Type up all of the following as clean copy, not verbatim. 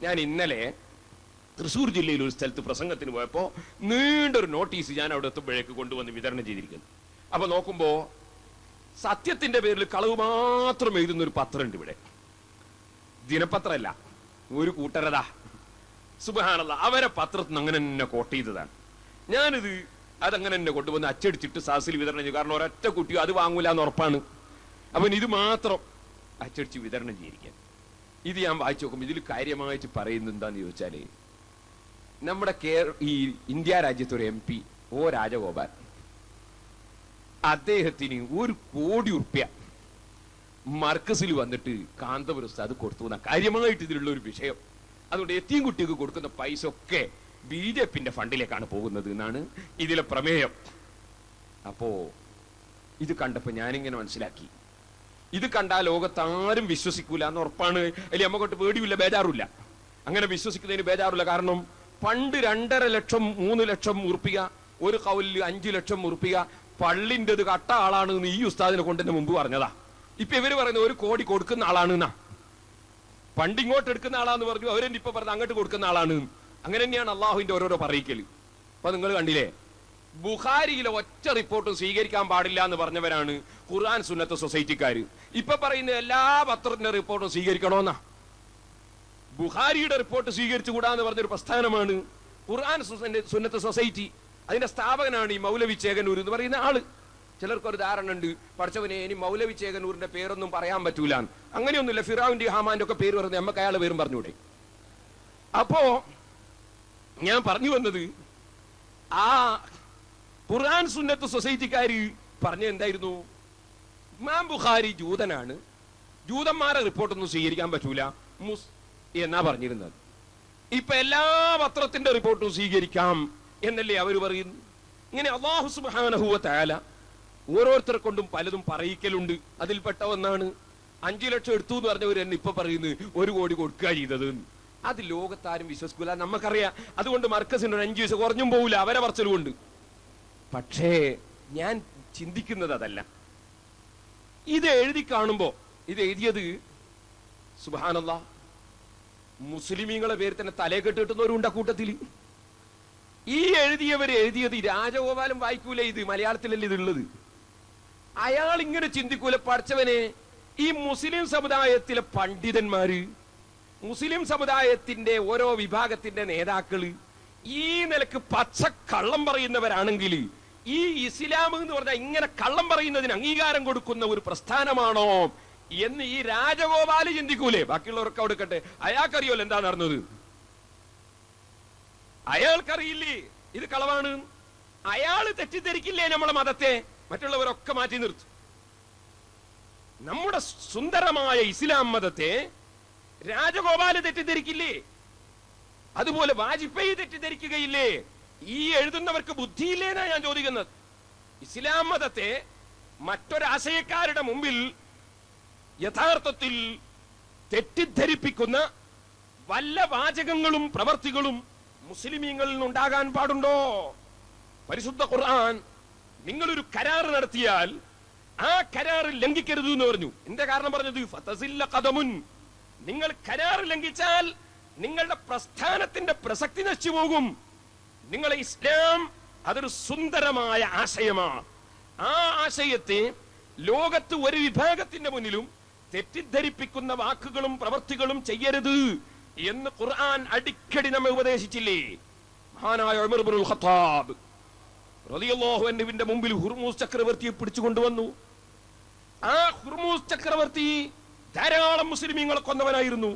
ഞാൻ ഇന്നലെ തൃശ്ശൂർ ജില്ലയിൽ ഒരു സ്ഥലത്ത് പ്രസംഗത്തിന് പോയപ്പോൾ നീണ്ടൊരു നോട്ടീസ് ഞാൻ അവിടെ എത്തുമ്പോഴേക്ക് കൊണ്ടുവന്ന് വിതരണം ചെയ്തിരിക്കുന്നു. അപ്പൊ നോക്കുമ്പോ സത്യത്തിന്റെ പേരിൽ കളവ് മാത്രം എഴുതുന്ന ഒരു പത്രമുണ്ട് ഇവിടെ. ദിനപത്രമല്ല, ഒരു കൂട്ടരതാ. സുബ്ഹാനല്ലാഹ്, അവരെ പത്രത്തിന് അങ്ങനെ തന്നെ കോട്ട് ചെയ്തതാണ്. ഞാനിത് അതങ്ങനെ തന്നെ കൊണ്ടുവന്ന് അച്ചടിച്ചിട്ട് സാസിൽ വിതരണം ചെയ്യും. കാരണം ഒരൊറ്റ കുട്ടിയോ അത് വാങ്ങൂല എന്ന് ഉറപ്പാണ്. അവൻ ഇത് മാത്രം അച്ചടിച്ച് വിതരണം ചെയ്തിരിക്കാൻ. ഇത് ഞാൻ വായിച്ചു നോക്കുമ്പോൾ ഇതിൽ കാര്യമായിട്ട് പറയുന്നത് എന്താന്ന് ചോദിച്ചാല്, നമ്മുടെ ഈ ഇന്ത്യ രാജ്യത്തൊരു MP O രാജഗോപാൽ, അദ്ദേഹത്തിന് 1 കോടി ഉറുപ്യ മർക്കസിൽ വന്നിട്ട് കാന്തപുരം ഉസ്താദ് കൊടുത്തു എന്ന കാര്യമായിട്ട് ഇതിലുള്ള ഒരു വിഷയം. അതുകൊണ്ട് എത്തിയും കുട്ടിക്ക് കൊടുക്കുന്ന പൈസ ഒക്കെ BJP ഫണ്ടിലേക്കാണ് പോകുന്നത് എന്നാണ് ഇതിലെ പ്രമേയം. അപ്പോ ഇത് കണ്ടപ്പോ ഞാനിങ്ങനെ മനസ്സിലാക്കി, ഇത് കണ്ടാൽ ലോകത്താരും വിശ്വസിക്കൂല എന്ന് ഉറപ്പാണ്. അല്ലെങ്കിൽ നമ്മക്കൊട്ട് പേടിയില്ല, ബേജാറില്ല. അങ്ങനെ വിശ്വസിക്കുന്നതിന് ബേജാറില്ല. കാരണം പണ്ട് 2.5 ലക്ഷം 3 ലക്ഷം ഉറുപ്പിക, ഒരു കൗലിൽ 5 ലക്ഷം ഉറുപ്പിക പള്ളിൻ്റെത് കട്ട ആളാണ് എന്ന് ഈ ഉസ്താദിനെ കൊണ്ടെന്നെ മുമ്പ് പറഞ്ഞതാ. ഇപ്പൊ ഇവര് പറയുന്നത് 1 കോടി കൊടുക്കുന്ന ആളാണ് എന്നാ. പണ്ട് ഇങ്ങോട്ട് എടുക്കുന്ന ആളാന്ന് പറഞ്ഞു, അവരെന്നെ ഇപ്പൊ പറഞ്ഞത് അങ്ങോട്ട് കൊടുക്കുന്ന ആളാണ്. അങ്ങനെ തന്നെയാണ് അള്ളാഹുവിന്റെ ഓരോരോ പറയിക്കല്. അപ്പൊ നിങ്ങൾ കണ്ടില്ലേ, ബുഖാരിയിലെ ഒറ്റ റിപ്പോർട്ടും സ്വീകരിക്കാൻ പാടില്ല എന്ന് പറഞ്ഞവരാണ് ഖുർആൻ സുന്നത്ത് സൊസൈറ്റിക്കാര്. ഇപ്പൊ പറയുന്ന എല്ലാ പത്രത്തിന്റെ റിപ്പോർട്ടും സ്വീകരിക്കണോന്നാ. ബുഖാരിയുടെ റിപ്പോർട്ട് സ്വീകരിച്ചുകൂടാന്ന് പറഞ്ഞൊരു പ്രസ്ഥാനമാണ് ഖുർആൻ സുന്നത്ത് സൊസൈറ്റി. അതിന്റെ സ്ഥാപകനാണ് ഈ മൗലവി ചേകനൂർ എന്ന് പറയുന്ന ആള്. ചിലർക്കൊരു ധാരണ ഉണ്ട്, പഠിച്ചവനെ ഇനി മൗലവി ചേകനൂരിന്റെ പേരൊന്നും പറയാൻ പറ്റൂല. അങ്ങനെയൊന്നുമില്ല. ഫിറഔന്റെ ഹാമാന്റെ ഒക്കെ പേര് പറഞ്ഞ് നമുക്ക് അയാളെ പേരും പറഞ്ഞൂടെ. അപ്പോ ഞാൻ പറഞ്ഞു വന്നത്, ആ ഖുർആൻ സുന്നത്ത് സൊസൈറ്റിക്കാര് പറഞ്ഞ എന്തായിരുന്നു, ഇമാം ബുഖാരി ജൂതനാണ്, ജൂതന്മാരെ റിപ്പോർട്ടൊന്നും സ്വീകരിക്കാൻ പറ്റൂല എന്നാ പറഞ്ഞിരുന്നത്. ഇപ്പൊ എല്ലാ പത്രത്തിന്റെ റിപ്പോർട്ടും സ്വീകരിക്കാം എന്നല്ലേ അവര് പറയുന്നു. ഇങ്ങനെ അല്ലാഹു സുബ്ഹാനഹു വ തആല ഓരോരുത്തരെ കൊണ്ടും പലതും പറയിക്കലുണ്ട്. അതിൽപ്പെട്ട ഒന്നാണ് 5 ലക്ഷം എടുത്തു എന്ന് പറഞ്ഞവർ തന്നെ ഇപ്പൊ പറയുന്നത് 1 കോടി കൊടുക്കുക ചെയ്തത്. അത് ലോകത്താരും വിശ്വസിക്കൂല, നമുക്കറിയാം. അതുകൊണ്ട് മർക്കസിന് 5 പൈസ കുറഞ്ഞും പോവില്ല, അവരെ പറച്ചലുകൊണ്ട്. പക്ഷേ ഞാൻ ചിന്തിക്കുന്നത് അതല്ല. ഇത് എഴുതി കാണുമ്പോ, ഇത് എഴുതിയത് സുബ്ഹാനല്ലാഹ് മുസ്ലിമീങ്ങളെ പേര് തന്നെ തലേ കെട്ടിട്ടുന്നവരുണ്ട് ആ കൂട്ടത്തില്. ഈ എഴുതിയത് രാജഗോപാലം വായിക്കൂല, ഇത് മലയാളത്തിലല്ലേ ഇതുള്ളത്. അയാൾ ഇങ്ങനെ ചിന്തിക്കൂല, പഠിച്ചവനെ ഈ മുസ്ലിം സമുദായത്തിലെ പണ്ഡിതന്മാര്, മുസ്ലിം സമുദായത്തിന്റെ ഓരോ വിഭാഗത്തിന്റെ നേതാക്കള് ഈ നിലക്ക് പച്ചക്കള്ളം പറയുന്നവരാണെങ്കിൽ ഈ ഇസ്ലാം എന്ന് പറഞ്ഞാൽ ഇങ്ങനെ കള്ളം പറയുന്നതിന് അംഗീകാരം കൊടുക്കുന്ന ഒരു പ്രസ്ഥാനമാണോ എന്ന് ഈ രാജഗോപാല് ചിന്തിക്കൂലേ? ബാക്കിയുള്ളവർക്ക് അവിടെ കട്ടെ, അയാൾക്കറിയോല്ലോ എന്താ നടന്നത്. അയാൾക്കറിയില്ലേ ഇത് കളവാണ്. അയാള് തെറ്റിദ്ധരിക്കില്ലേ നമ്മളെ മതത്തെ? മറ്റുള്ളവരൊക്കെ മാറ്റി നിർത്തും. നമ്മുടെ സുന്ദരമായ ഇസ്ലാം മതത്തെ രാജഗോപാല് തെറ്റിദ്ധരിക്കില്ലേ? അതുപോലെ വാജ്പേയി തെറ്റിദ്ധരിക്കുകയില്ലേ? ഈ എഴുതുന്നവർക്ക് ബുദ്ധിയില്ലേന്നാ ഞാൻ ചോദിക്കുന്നത്. ഇസ്ലാം മതത്തെ മറ്റൊരാശയക്കാരുടെ മുമ്പിൽ യഥാർത്ഥത്തിൽ തെറ്റിദ്ധരിപ്പിക്കുന്ന വല്ല വാചകങ്ങളും പ്രവർത്തികളും മുസ്ലിമീങ്ങളിൽ നിന്നുണ്ടാകാൻ പാടുണ്ടോ? പരിശുദ്ധ ഖുർആൻ നിങ്ങളൊരു കരാർ നടത്തിയാൽ ആ കരാർ ലംഘിക്കരുത് എന്ന് പറഞ്ഞു. എന്താ കാരണം പറഞ്ഞത്? ഫതസില്ല ഖദമുൻ, നിങ്ങൾ കരാർ ലംഘിച്ചാൽ നിങ്ങളുടെ പ്രസ്ഥാനത്തിന്റെ പ്രസക്തി നശിച്ചു പോകും. നിങ്ങളെ ഇസ്ലാം അതൊരു സുന്ദരമായ ആശയമാണ്. ആ ആശയത്തെ ലോകത്ത് ഒരു വിഭാഗത്തിന്റെ മുന്നിലും തെറ്റിദ്ധരിപ്പിക്കുന്ന വാക്കുകളും പ്രവർത്തികളും ചെയ്യരുത് എന്ന് ഖുർആൻ അടിക്കടി നമ്മെ ഉപദേശിച്ചില്ലേ? മഹാനായ ഉമർ ഇബ്നുൽ ഖത്താബ് റളിയല്ലാഹു അൻഹുവിന്റെ മുമ്പിൽ ഹുർമൂസ് ചക്രവർത്തിയെ പിടിച്ചുകൊണ്ടുവന്നു. ആ ഹുർമൂസ് ചക്രവർത്തി ധാരാളം മുസ്ലിമീങ്ങളെ കൊന്നവനായിരുന്നു.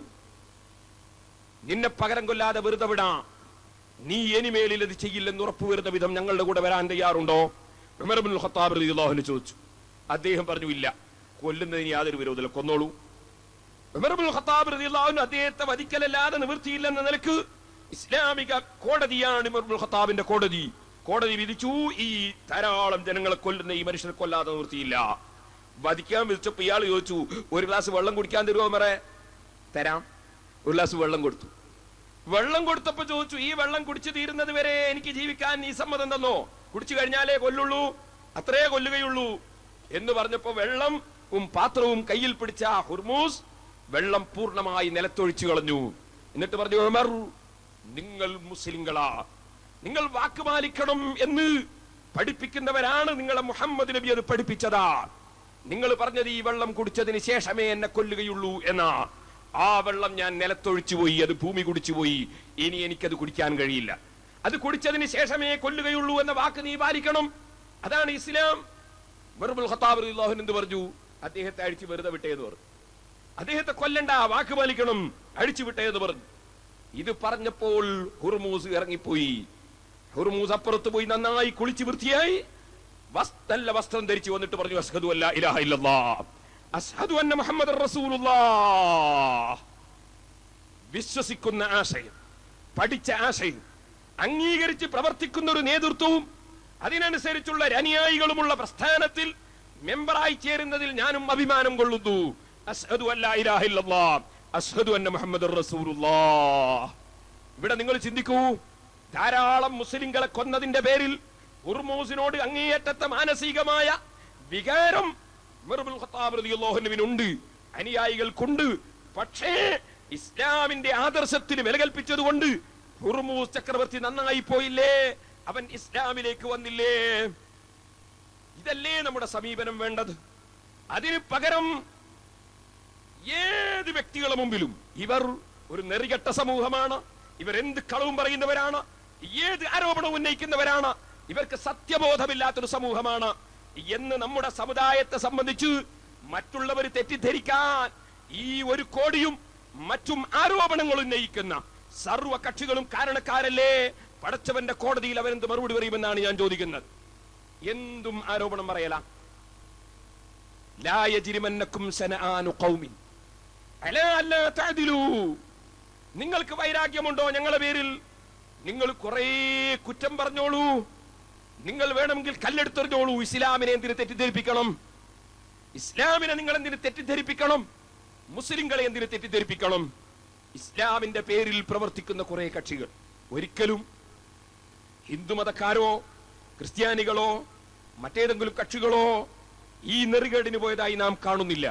നിന്നെ പകരം കൊല്ലാതെ വെറുതെ വിടാം, നീ ഇനിമേലിൽ അത് ചെയ്യില്ലെന്ന് ഉറപ്പുവരുന്ന വിധം ഞങ്ങളുടെ കൂടെ വരാൻ തയ്യാറുണ്ടോ? ഉമർ ഇബ്നുൽ ഖത്താബ് റളിയല്ലാഹു അൻഹു ചോദിച്ചു. അദ്ദേഹം പറഞ്ഞു, ഇല്ല, കൊല്ലുന്നതിന് യാതൊരു വിരോധമില്ല, കൊന്നോളൂ. ഉമർ ഇബ്നുൽ ഖത്താബ് റളിയല്ലാഹു അൻഹു അദ്ദേഹത്തെ വധിക്കലല്ലാതെ നിവൃത്തിയില്ലെന്ന നിലക്ക് ഇസ്ലാമിക കോടതിയാണ് ഉമർ ഇബ്നുൽ ഖത്താബിന്റെ കോടതി. കോടതി വിധിച്ചു, ഈ ധാരാളം ജനങ്ങളെ കൊല്ലുന്ന ഈ മനുഷ്യനെ കൊല്ലാതെ നിവൃത്തിയില്ല. വധിക്കാൻ വിധിച്ചപ്പോ ഇയാൾ ചോദിച്ചു, 1 ഗ്ലാസ് വെള്ളം കുടിക്കാൻ തരുമോ? മറേ തരാം. 1 ഗ്ലാസ് വെള്ളം കൊടുത്തു. വെള്ളം കൊടുത്തപ്പോ ചോദിച്ചു, ഈ വെള്ളം കുടിച്ചു തീരുന്നത് വരെ എനിക്ക് ജീവിക്കാൻ നീ സമ്മതം തന്നോ? കുടിച്ചു കഴിഞ്ഞാലേ കൊല്ലുള്ളൂ, അത്രേ കൊല്ലുകയുള്ളൂ എന്ന് പറഞ്ഞപ്പോ വെള്ളവും പാത്രവും കയ്യിൽ പിടിച്ച ഹുർമൂസ് വെള്ളം പൂർണ്ണമായി നിലത്തൊഴിച്ചു കളഞ്ഞു. എന്നിട്ട് പറഞ്ഞു, ഉമർ, നിങ്ങൾ മുസ്ലിങ്ങളാ, നിങ്ങൾ വാക്ക് പാലിക്കണം എന്ന് പഠിപ്പിക്കുന്നവരാണ് നിങ്ങളെ മുഹമ്മദ് നബി. അത് പഠിപ്പിച്ചതാ. നിങ്ങൾ പറഞ്ഞത് ഈ വെള്ളം കുടിച്ചതിന് ശേഷമേ എന്നെ കൊല്ലുകയുള്ളൂ എന്നാ. ആ വെള്ളം ഞാൻ നിലത്തൊഴിച്ചു പോയി, അത് ഭൂമി കുടിച്ചു പോയി, ഇനി എനിക്കത് കുടിക്കാൻ കഴിയില്ല. അത് കുടിച്ചതിന് ശേഷമേ കൊല്ലുകയുള്ളൂ എന്ന വാക്ക് നീ പാലിക്കണം. അതാണ് ഇസ്ലാം. ഉമർ ഇബ്നുൽ ഖത്താബ് റളിയല്ലാഹു അൻഹു എന്ത് പറഞ്ഞു? അദ്ദേഹത്തെ അഴിച്ചു വെറുതെ വിട്ടേന്ന് പറഞ്ഞു. അദ്ദേഹത്തെ കൊല്ലണ്ട, വാക്ക് പാലിക്കണം, അഴിച്ചു വിട്ടേന്ന് പറഞ്ഞു. ഇത് പറഞ്ഞപ്പോൾ ഹുർമൂസ് ഇറങ്ങിപ്പോയി. ഹുർമൂസ് അപ്പുറത്ത് പോയി നന്നായി കുളിച്ച് വൃത്തിയായി നല്ല വസ്ത്രം ധരിച്ചു വന്നിട്ട് പറഞ്ഞു, അശ്ഹദു അല്ലാ ഇലാഹ ഇല്ലല്ലാഹ് അശ്ഹദു അന്ന മുഹമ്മദർ റസൂലുള്ളാഹ്. വിശ്വസിക്കുന്ന ആശയം, പഠിച്ച ആശയം, അംഗീകരിച്ച് പ്രവർത്തിക്കുന്ന ഒരു നേതൃത്വവും അതിനനുസരിച്ചുള്ള അനുയായികളുമുള്ള പ്രസ്ഥാനത്തിൽ മെമ്പറായി ചേരുന്നതിൽ ഞാനും അഭിമാനം കൊള്ളുന്നു. അശ്ഹദു അല്ലാ ഇലാഹ ഇല്ലല്ലാഹ് അശ്ഹദു അന്ന മുഹമ്മദർ റസൂലുള്ളാഹ്. ഇവിടെ നിങ്ങൾ ചിന്തിക്കൂ, ധാരാളം മുസ്ലിങ്ങളെ കൊന്നതിന്റെ പേരിൽ ഹുർമൂസിനോട് അങ്ങേയറ്റത്തെ മാനസികമായ വികാരം ഉമർ ഇബ്നുൽ ഖത്താബ് റളിയല്ലാഹു അൻഹുവിനുണ്ട്, അനുയായികൾക്കുണ്ട്. പക്ഷേ ഇസ്ലാമിന്റെ ആദർശത്തിന് വില കൽപ്പിച്ചതുകൊണ്ട് ഹുർമൂസ് ചക്രവർത്തി നന്നായി പോയില്ലേ, അവൻ ഇസ്ലാമിലേക്ക് വന്നില്ലേ? ഇതല്ലേ നമ്മുടെ സമീപനം വേണ്ടത്? അതിന് പകരം ഏത് വ്യക്തികളുടെ മുമ്പിലും ഇവർ ഒരു നെറികെട്ട സമൂഹമാണ്, ഇവരെന്ത് കളവും പറയുന്നവരാണ്, ഏത് ആരോപണവും ഉന്നയിക്കുന്നവരാണ്, ഇവർക്ക് സത്യബോധമില്ലാത്തൊരു സമൂഹമാണ് എന്ന് നമ്മുടെ സമുദായത്തെ സംബന്ധിച്ച് മറ്റുള്ളവർ തെറ്റിദ്ധരിക്കാൻ ഈ ഒരു കോടിയും മറ്റും ആരോപണങ്ങൾ ഉന്നയിക്കുന്ന സർവ കക്ഷികളും കാരണക്കാരല്ലേ? പടച്ചവന്റെ കോടതിയിൽ അവരെന്ത് മറുപടി പറയുമെന്നാണ് ഞാൻ ചോദിക്കുന്നത്. എന്തും ആരോപണം പറയല. ലാ യജ്രിമന്നകും സനആനു ഖൗമിൻ അലാ അല്ലാ തഅദിലു. നിങ്ങൾക്ക് വൈരാഗ്യമുണ്ടോ ഞങ്ങളുടെ പേരിൽ? നിങ്ങൾ കുറെ കുറ്റം പറഞ്ഞോളൂ, നിങ്ങൾ വേണമെങ്കിൽ കല്ലെടുത്തെറിഞ്ഞോളൂ. ഇസ്ലാമിനെ എന്തിന് തെറ്റിദ്ധരിപ്പിക്കണം? ഇസ്ലാമിനെ നിങ്ങൾ എന്തിന് തെറ്റിദ്ധരിപ്പിക്കണം? മുസ്ലിങ്ങളെ എന്തിന് തെറ്റിദ്ധരിപ്പിക്കണം? ഇസ്ലാമിന്റെ പേരിൽ പ്രവർത്തിക്കുന്ന കുറെ കക്ഷികൾ ഒരിക്കലും ഹിന്ദുമതക്കാരോ ക്രിസ്ത്യാനികളോ മറ്റേതെങ്കിലും കക്ഷികളോ ഈ നെറികേടിന് പോയതായി നാം കാണുന്നില്ല.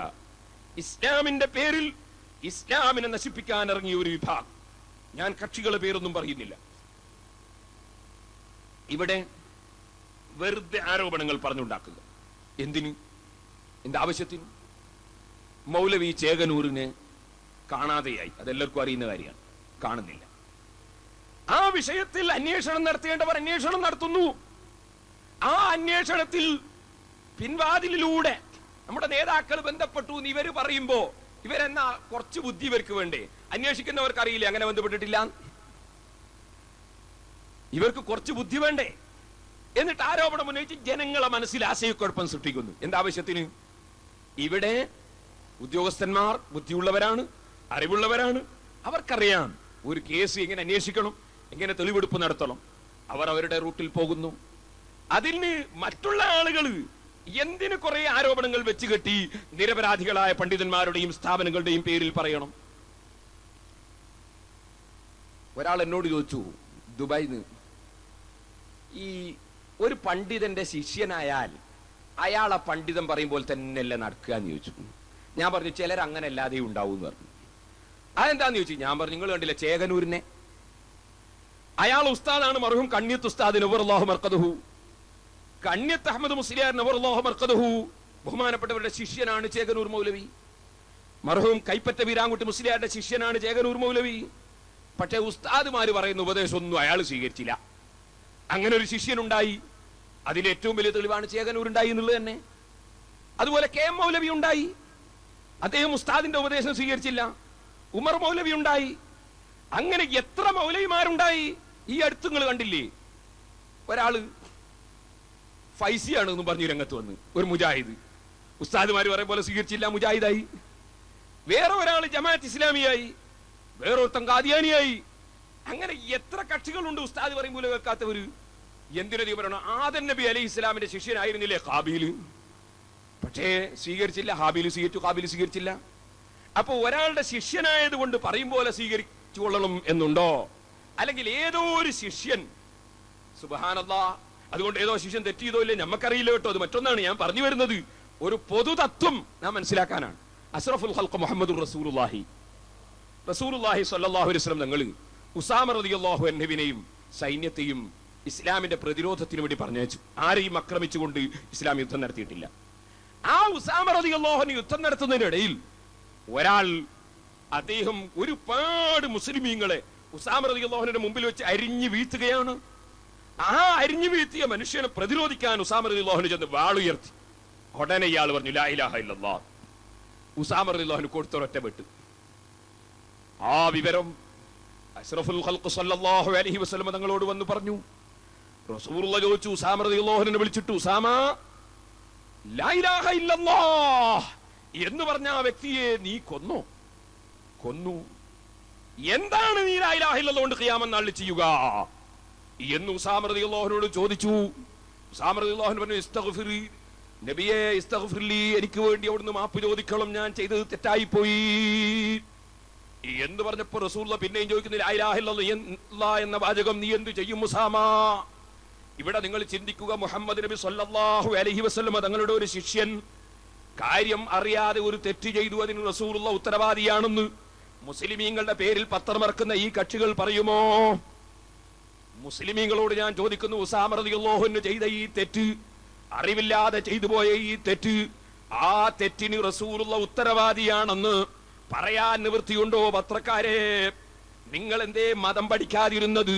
ഇസ്ലാമിന്റെ പേരിൽ ഇസ്ലാമിനെ നശിപ്പിക്കാൻ ഇറങ്ങിയ ഒരു വിഭാഗം. ഞാൻ കക്ഷികളുടെ പേരൊന്നും പറയുന്നില്ല. ഇവിടെ വെറുതെ ആരോപണങ്ങൾ പറഞ്ഞുണ്ടാക്കുക. എന്തിന്? എന്റെ ആവശ്യത്തിന്? മൗലവി ചേകനൂരിനെ കാണാതെയായി, അതെല്ലാവർക്കും അറിയുന്ന കാര്യമാണ്. കാണുന്നില്ല. ആ വിഷയത്തിൽ അന്വേഷണം നടത്തേണ്ടവർ അന്വേഷണം നടത്തുന്നു. ആ അന്വേഷണത്തിൽ പിൻവാതിലിലൂടെ നമ്മുടെ നേതാക്കൾ ബന്ധപ്പെട്ടു എന്ന് ഇവര് പറയുമ്പോ ഇവരെന്നാ കുറച്ച് ബുദ്ധി ഇവർക്ക് വേണ്ടേ? അന്വേഷിക്കുന്നവർക്ക് അറിയില്ലേ അങ്ങനെ ബന്ധപ്പെട്ടിട്ടില്ല? ഇവർക്ക് കുറച്ച് ബുദ്ധി വേണ്ടേ? എന്നിട്ട് ആരോപണം ഉന്നയിച്ച് ജനങ്ങളെ മനസ്സിൽ ആശയക്കുഴപ്പം സൃഷ്ടിക്കുന്നു. എന്താവശ്യത്തിന്? ഇവിടെ ഉദ്യോഗസ്ഥന്മാർ ബുദ്ധിയുള്ളവരാണ്, അറിവുള്ളവരാണ്. അവർക്കറിയാം ഒരു കേസ് എങ്ങനെ അന്വേഷിക്കണം, എങ്ങനെ തെളിവെടുപ്പ് നടത്തണം. അവർ അവരുടെ റൂട്ടിൽ പോകുന്നു. അതിന് മറ്റുള്ള ആളുകൾ എന്തിന് കുറെ ആരോപണങ്ങൾ വെച്ച് കെട്ടി നിരപരാധികളായ പണ്ഡിതന്മാരുടെയും സ്ഥാപനങ്ങളുടെയും പേരിൽ പറയണം? ഒരാൾ എന്നോട് ചോദിച്ചു ദുബായിന്ന്, ഈ ഒരു പണ്ഡിതന്റെ ശിഷ്യനായാൽ അയാളെ പണ്ഡിതൻ പറയുമ്പോൾ തന്നെയല്ലേ നടക്കുക എന്ന് ചോദിച്ചു. ഞാൻ പറഞ്ഞു ചിലർ അങ്ങനെ അല്ലാതെ ഉണ്ടാവും എന്ന് പറഞ്ഞു. അതെന്താന്ന് ചോദിച്ചു. ഞാൻ പറഞ്ഞു നിങ്ങൾ കണ്ടില്ല ചേകനൂരിനെ, അയാൾ ഉസ്താദാണ്, മർഹൂം കണ്യത്ത് ഉസ്താദ് നവറല്ലാഹു മർഖദഹു, കണ്യത്ത് അഹമ്മദ് മുസ്ലിയാർ നവറല്ലാഹു മർഖദഹു, ബഹുമാനപ്പെട്ടവരുടെ ശിഷ്യനാണ് ചേകനൂർ മൗലവി. മർഹൂം കൈപ്പറ്റ വീരാൻകുട്ടി മുസ്ലിയാരുടെ ശിഷ്യനാണ് ചേകനൂർ മൗലവി. പക്ഷേ ഉസ്താദുമാര് പറയുന്ന ഉപദേശമൊന്നും അയാൾ സ്വീകരിച്ചില്ല. അങ്ങനെ ഒരു ശിഷ്യനുണ്ടായി. അതിൽ ഏറ്റവും വലിയ തെളിവാണ് ചേകനൂർ ഉണ്ടായി എന്നുള്ളത് തന്നെ. അതുപോലെ കെ എം മൗലവി ഉണ്ടായി, അദ്ദേഹം ഉസ്താദിന്റെ ഉപദേശം സ്വീകരിച്ചില്ല. ഉമർ മൗലവി ഉണ്ടായി. അങ്ങനെ എത്ര മൗലവിമാരുണ്ടായി. ഈ അടുത്ത് നിങ്ങൾ കണ്ടില്ലേ, ഒരാള് ഫൈസിയാണ് എന്ന് പറഞ്ഞു രംഗത്ത് വന്ന്, ഒരു മുജാഹിദ്. ഉസ്താദുമാര് പറയും പോലെ സ്വീകരിച്ചില്ല, മുജാഹിദായി. വേറെ ഒരാൾ ജമാഅത്ത് ഇസ്ലാമിയായി, വേറൊരുത്തൻ ഖാദിയാനിയായി. അങ്ങനെ എത്ര കക്ഷികളുണ്ട് ഉസ്താദ് പറയും പോലെ കേൾക്കാത്തവര്. എന്തിനു പറയണം? ആദം നബി അലൈഹി ഇസ്ലാമിന്റെ ശിഷ്യനായിരുന്നില്ലേ ഖാബീല്? പക്ഷേ സ്വീകരിച്ചില്ല. ഹാബീൽ സ്വീകരിച്ചു, ഖാബീൽ സ്വീകരിച്ചില്ല. അപ്പൊ ഒരാളുടെ ശിഷ്യനായത് കൊണ്ട് പറയും പോലെ സ്വീകരിച്ചു കൊള്ളണം എന്നുണ്ടോ? അല്ലെങ്കിൽ ഏതോ ഒരു ശിഷ്യൻ, സുബ്ഹാനല്ലാഹ്, അതുകൊണ്ട് ഏതോ ശിഷ്യൻ തെറ്റിയതോ ഇല്ലേ നമുക്കറിയില്ല കേട്ടോ. അത് മറ്റൊന്നാണ് ഞാൻ പറഞ്ഞു വരുന്നത്. ഒരു പൊതുതത്വം നാം മനസ്സിലാക്കാനാണ്. അസ്റഫുൽ ഖൽഖ് മുഹമ്മദുർ റസൂലുള്ളാഹി റസൂലുള്ളാഹി സ്വല്ലല്ലാഹു അലൈഹി വസല്ലം തങ്ങൾ ഉസാമ റളിയല്ലാഹു അൻഹുവിനെയും സൈന്യത്തെയും ഇസ്ലാമിന്റെ പ്രതിരോധത്തിന് വേണ്ടി പറഞ്ഞയച്ചു. ആരെയും ആക്രമിച്ചുകൊണ്ട് ഇസ്ലാം യുദ്ധം നടത്തിയിട്ടില്ല. ആ ഉസാമ റളിയല്ലാഹു അൻഹു യുദ്ധം നടത്തുന്നതിനിടയിൽ ഒരാൾ അദ്ദേഹം ഒരുപാട് മുസ്ലിമീങ്ങളെ ഉസാമ റളിയല്ലാഹു അൻഹുവിന്റെ മുമ്പിൽ വെച്ച് അരിഞ്ഞു വീഴ്ത്തുകയാണ്. ആ അരിഞ്ഞു വീഴ്ത്തിയ മനുഷ്യനെ പ്രതിരോധിക്കാൻ ഉസാമ റളിയല്ലാഹു അൻഹു ചെന്ന് വാളുയർത്തി. ഉടനെ ഇയാൾ പറഞ്ഞു ലാ ഇലാഹ ഇല്ലല്ലാഹ്. ഉസാമ റളിയല്ലാഹു അൻഹു കൊടുത്തൊരൊറ്റ വെട്ട്. ആ വിവരം അഷ്റഫുൽ ഖൽഖ് സല്ലല്ലാഹു അലൈഹി വസല്ലം തങ്ങളോട് വന്ന് പറഞ്ഞു. റസൂലുള്ളാഹി ചോദിച്ചു, ഉസാമ റളിയല്ലാഹു അൻഹുവിനെ വിളിച്ചിട്ട്, ഉസാമ ലാ ഇലാഹ ഇല്ലല്ലാഹ് എന്ന് പറഞ്ഞ ആ വ്യക്തിയെ നീ കൊന്നു. എന്താണ് നീ ലാ ഇലാഹ ഇല്ലല്ലാഹ് കൊണ്ട് ഖിയാമത്ത് നാളിൽ ചെയ്യുക എന്ന് ഉസാമ റളിയല്ലാഹു അൻഹുവോട് ചോദിച്ചു. ഉസാമ റളിയല്ലാഹു അൻഹു പറഞ്ഞു, ഇസ്തഗ്ഫിറി നബിയേ, ഇസ്തഗ്ഫിർലി, എനിക്ക് വേണ്ടി അവിടുന്ന് മാപ്പ് ചോദിക്കണം, ഞാൻ ചെയ്തത് തെറ്റായി പോയി എന്ന് പറഞ്ഞപ്പോ റസൂലുള്ളാഹി പിന്നെയും ചോദിക്കുന്നു, ലാ ഇലാഹ ഇല്ലല്ലാഹ് എന്ന വാചകം നീ എന്ത് ചെയ്യും ഉസാമ? ഇവിടെ നിങ്ങൾ ചിന്തിക്കുക, മുഹമ്മദ് നബി സല്ലല്ലാഹു അലൈഹി വസല്ലം തങ്ങളുടെ ഒരു ശിഷ്യൻ കാര്യം അറിയാതെ ഒരു തെറ്റ് ചെയ്തു, അതിന് റസൂലുള്ളാഹി ഉത്തരവാദിയാണെന്ന് മുസ്ലിമീങ്ങളുടെ പേരിൽ പത്രമിറക്കുന്ന ഈ കക്ഷികൾ പറയുമോ? മുസ്ലിമീങ്ങളോട് ഞാൻ ചോദിക്കുന്നു, ഉസാമ റളിയല്ലാഹു അൻഹു ചെയ്ത ഈ തെറ്റ്, അറിവില്ലാതെ ചെയ്തു പോയ ഈ തെറ്റ്, ആ തെറ്റിന് റസൂലുള്ളാഹി ഉത്തരവാദിയാണെന്ന് പറയാൻ നിവൃത്തിയുണ്ടോ? പത്രക്കാരെ, നിങ്ങൾ എന്തേ മതം പഠിക്കാതിരുന്നത്?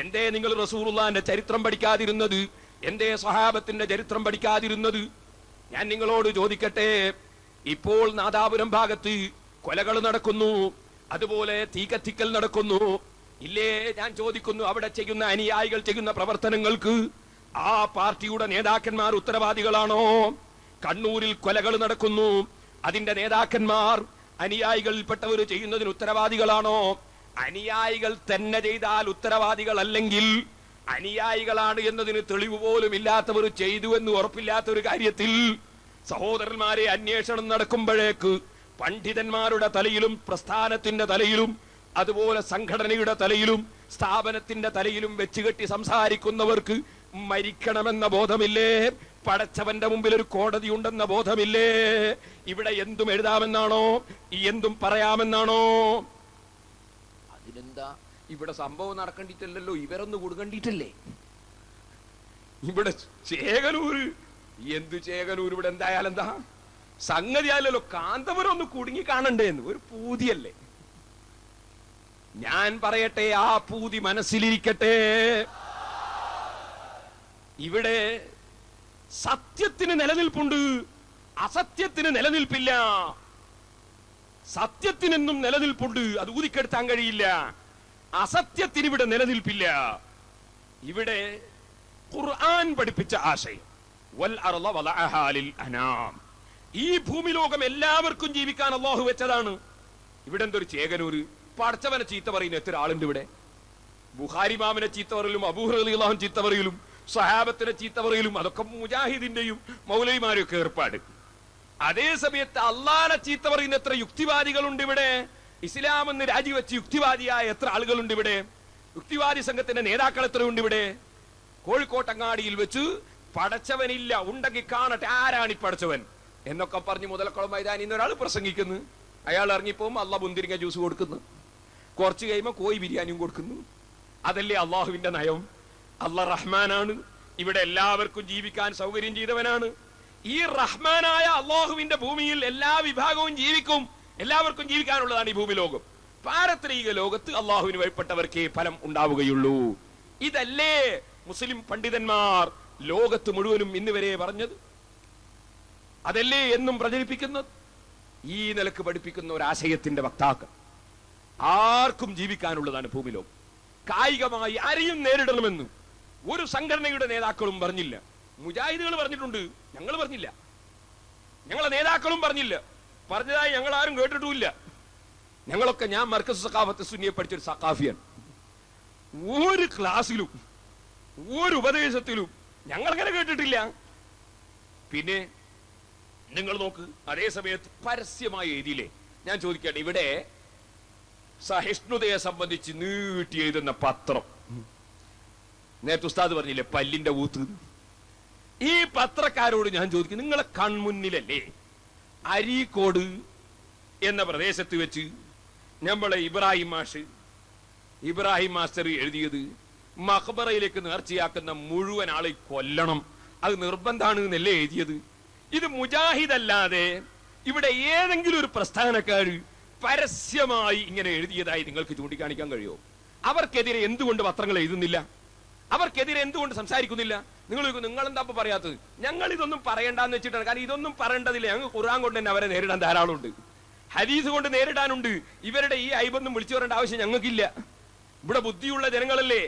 എന്തേ നിങ്ങൾ റസൂലുള്ളാഹിന്റെ ചരിത്രം പഠിക്കാതിരുന്നത്? എന്തേ സ്വഹാബത്തിന്റെ ചരിത്രം പഠിക്കാതിരുന്നത്? ഞാൻ നിങ്ങളോട് ചോദിക്കട്ടെ, ഇപ്പോൾ നാദാപുരം ഭാഗത്ത് കൊലകൾ നടക്കുന്നു, അതുപോലെ തീകത്തിക്കൽ നടക്കുന്നു ഇല്ലേ? ഞാൻ ചോദിക്കുന്നു, അവിടെ ചെയ്യുന്ന അനുയായികൾ ചെയ്യുന്ന പ്രവർത്തനങ്ങൾക്ക് ആ പാർട്ടിയുടെ നേതാക്കന്മാർ ഉത്തരവാദികളാണോ? കണ്ണൂരിൽ കൊലകൾ നടക്കുന്നു, അതിന്റെ നേതാക്കന്മാർ അനുയായികളിൽപ്പെട്ടവർ ചെയ്യുന്നതിന് ഉത്തരവാദികളാണോ? അനുയായികൾ തന്നെ ചെയ്താൽ ഉത്തരവാദികൾ അല്ലെങ്കിൽ അനുയായികളാണ് എന്നതിന് തെളിവ് പോലും ഇല്ലാത്തവർ ചെയ്തു എന്ന് ഉറപ്പില്ലാത്ത ഒരു കാര്യത്തിൽ സഹോദരന്മാരെ, അന്വേഷണം നടക്കുമ്പോഴേക്ക് പണ്ഡിതന്മാരുടെ തലയിലും പ്രസ്ഥാനത്തിന്റെ തലയിലും അതുപോലെ സംഘടനയുടെ തലയിലും സ്ഥാപനത്തിന്റെ തലയിലും വെച്ചുകെട്ടി സംസാരിക്കുന്നവർക്ക് മരിക്കണമെന്ന ബോധമില്ലേ? പടച്ചവന്റെ മുമ്പിൽ ഒരു കോടതി ഉണ്ടെന്ന ബോധമില്ലേ? ഇവിടെ എന്തും എഴുതാമെന്നാണോ? എന്തും പറയാമെന്നാണോ? അതിനെന്താ, ഇവിടെ സംഭവം നടക്കണ്ടിട്ടല്ലോ, ഇവരൊന്ന് കൊടുക്കണ്ടിട്ടല്ലേ? ഇവിടെ ചേകനൂര്, എന്ത് ചേകനൂർ? ഇവിടെ എന്തായാലും എന്താ സംഗതി ആയല്ലോ, കാന്തപുരം ഒന്ന് കുടുങ്ങി കാണണ്ടേന്ന് ഒരു പൂതിയല്ലേ? ഞാൻ പറയട്ടെ, ആ പൂതി മനസ്സിലിരിക്കട്ടെ. ഇവിടെ സത്യത്തിന് നിലനിൽപ്പുണ്ട്, അസത്യത്തിന് നിലനിൽപ്പില്ല. സത്യത്തിനെന്നും നിലനിൽപ്പുണ്ട്, അത് ഊതിക്കെടുത്താൻ കഴിയില്ല. അസത്യത്തിന് ഇവിടെ നിലനിൽപ്പില്ല. ഇവിടെ ഖുർആൻ പഠിപ്പിച്ച ആശയം, വൽ അർള വലഅഹാ ലിൽ അനാം, ഈ ഭൂമി ലോകം എല്ലാവർക്കും ജീവിക്കാൻ അല്ലാഹു വെച്ചതാണ്. ഇവിടെ എന്തൊരു ചേകനൂര്? പടച്ചവനെ ചീത്ത പറയുന്ന എത്ര ആളുണ്ട് ഇവിടെ? ബുഖാരി ഇമാമിനെ ചീത്ത പറയലും, അബൂ ഹുറൈറ റളിയല്ലാഹു ചീത്ത പറയലും, സ്വഹാബത്തിനെ ചീത്ത പറയലും, അതൊക്കെ മുജാഹിദിന്റെയും മൗലവിമാരും ഒക്കെ ഏർപ്പാട്. അതേ സമയത്ത് അള്ളാനെ ചീത്ത പറയുന്ന എത്ര യുക്തിവാദികളുണ്ട് ഇവിടെ? ഇസ്ലാം എന്ന് രാജിവെച്ച് യുക്തിവാദിയായ എത്ര ആളുകളുണ്ട് ഇവിടെ? യുക്തിവാദി സംഘത്തിന്റെ നേതാക്കൾ എത്രയുണ്ട് ഇവിടെ? കോഴിക്കോട്ടങ്ങാടിയിൽ വെച്ച് പടച്ചവനില്ല, ഉണ്ടെങ്കിൽ കാണട്ടെ, ആരാണ് ഈ പടച്ചവൻ എന്നൊക്കെ പറഞ്ഞ് മുതലക്കുളം മൈതാനിൽ നിന്ന് ഒരാൾ പ്രസംഗിക്കുന്നു. അയാൾ ഇറങ്ങിപ്പോകുമ്പോൾ അള്ളാഹ് മുന്തിരിങ്ങ ജ്യൂസ് കൊടുക്കുന്നു, കുറച്ച് കഴിയുമ്പോൾ കോഴി ബിരിയാണിയും കൊടുക്കുന്നു. അതല്ലേ അള്ളാഹുവിന്റെ നയം? അള്ളാഹ് റഹ്മാനാണ്, ഇവിടെ എല്ലാവർക്കും ജീവിക്കാൻ സൗകര്യം ചെയ്തവനാണ്. ഈ റഹ്മാനായ അള്ളാഹുവിന്റെ ഭൂമിയിൽ എല്ലാ വിഭാഗവും ജീവിക്കും, എല്ലാവർക്കും ജീവിക്കാനുള്ളതാണ് ഈ ഭൂമി ലോകം. പാരത്രിക ലോകത്ത് അള്ളാഹുവിന് വഴിപ്പെട്ടവർക്കേ ഫലം ഉണ്ടാവുകയുള്ളൂ. ഇതല്ലേ മുസ്ലിം പണ്ഡിതന്മാർ ലോകത്ത് മുഴുവനും ഇന്ന് വരെ പറഞ്ഞത്? അതല്ലേ എന്നും പ്രചരിപ്പിക്കുന്നത്? ഈ നിലക്ക് പഠിപ്പിക്കുന്ന ഒരാശയത്തിന്റെ വക്താക്കൾ. ആർക്കും ജീവിക്കാനുള്ളതാണ് ഭൂമി ലോകം. കായികമായി ആരെയും നേരിടണമെന്ന് ഒരു സംഘടനയുടെ നേതാക്കളും പറഞ്ഞില്ല. മുജാഹിദുകൾ പറഞ്ഞിട്ടുണ്ട്, ഞങ്ങൾ പറഞ്ഞില്ല. ഞങ്ങളെ നേതാക്കളും പറഞ്ഞില്ല. പറഞ്ഞതായി ഞങ്ങൾ ആരും കേട്ടിട്ടുമില്ല. ഞങ്ങളൊക്കെ, ഞാൻ മർക്കസ് സഖാഫത്ത് സുന്നിയെ പഠിച്ചൊരു സഖാഫിയാണ്. ഒരു ക്ലാസ്സിലും ഒരു ഉപദേശത്തിലും ഞങ്ങളങ്ങനെ കേട്ടിട്ടില്ല. പിന്നെ നിങ്ങൾ നോക്ക്, അതേ സമയത്ത് പരസ്യമായി എഴുതിയില്ലേ? ഞാൻ ചോദിക്കട്ടെ, ഇവിടെ സഹിഷ്ണുതയെ സംബന്ധിച്ച് നീട്ടി എഴുതുന്ന പത്രം, നേരത്തെ ഉസ്താദ് പറഞ്ഞില്ലേ പല്ലിന്റെ ഊത്ത്, ഈ പത്രക്കാരോട് ഞാൻ ചോദിക്കും, നിങ്ങളെ കൺമുന്നിലല്ലേ അരീക്കോട് എന്ന പ്രദേശത്ത് വെച്ച് നമ്മളെ ഇബ്രാഹിം മാസ്റ്റർ എഴുതിയത് മഖബറയിലേക്ക് നേർച്ചയാക്കുന്ന മുഴുവൻ ആളെ കൊല്ലണം, അത് നിർബന്ധാണ് എന്നല്ലേ എഴുതിയത്. ഇത് മുജാഹിദ് അല്ലാതെ ഇവിടെ ഏതെങ്കിലും ഒരു പ്രസ്ഥാനക്കാര് പരസ്യമായി ഇങ്ങനെ എഴുതിയതായി നിങ്ങൾക്ക് ചൂണ്ടിക്കാണിക്കാൻ കഴിയുമോ? അവർക്കെതിരെ എന്തുകൊണ്ട് പത്രങ്ങൾ എഴുതുന്നില്ല? അവർക്കെതിരെ എന്തുകൊണ്ട് സംസാരിക്കുന്നില്ല? നിങ്ങളെന്താ ഇപ്പൊ പറയാത്തത്? ഞങ്ങൾ ഇതൊന്നും പറയണ്ടെന്ന് വെച്ചിട്ടാണ്. കാരണം ഇതൊന്നും പറയേണ്ടതില്ല, ഞങ്ങൾ ഖുർആൻ കൊണ്ട് തന്നെ അവരെ നേരിടാൻ ധാരാളമുണ്ട്, ഹദീസ് കൊണ്ട് നേരിടാനുണ്ട്. ഇവരുടെ ഈ ഐബൊന്നും വിളിച്ചു പറയേണ്ട ആവശ്യം ഞങ്ങൾക്കില്ല. ഇവിടെ ബുദ്ധിയുള്ള ജനങ്ങളല്ലേ,